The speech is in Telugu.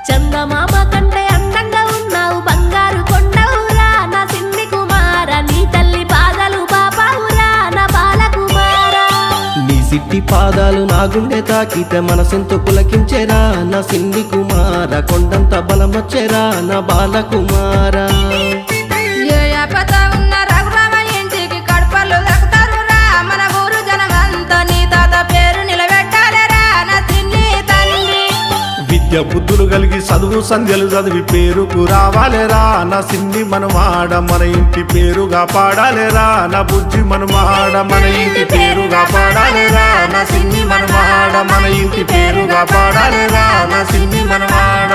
చందమామ కంటే అందంగా ఉన్నావు బంగారు కొండవురా నా సిన్ని కుమార నీ తల్లి పాదాలు బాపావురా నా బాలకుమారా నీ సిట్టి పాదాలు నా గుండె తాకితే మనసెంతో పులకించెరా నా సిన్ని కుమార కొండంత బలమొచ్చెరా నా బాలకుమారా ఏ ఆపద ఉన్న రఘురామ ఇంటికి కడపలు దక్కుతారురా మన ఊరు జనమంతా నీ తాత పేరు నిలబెట్టాలేరా నా సిన్ని తండ్రి విద్య బుద్ధులు కలిగి చదువు సంధ్యలు చదివి పేరుకు రావాలేరా నా సిన్ని మనమాడ మన ఇంటి పేరుగా పాడాలేరా నా బుజ్జి మనమాడ మన ఇంటి పేరుగా పాడాలేరా నా సిన్ని మనమాడ మన ఇంటి పేరుగా పాడాలేరా నా సిన్ని మనమాడ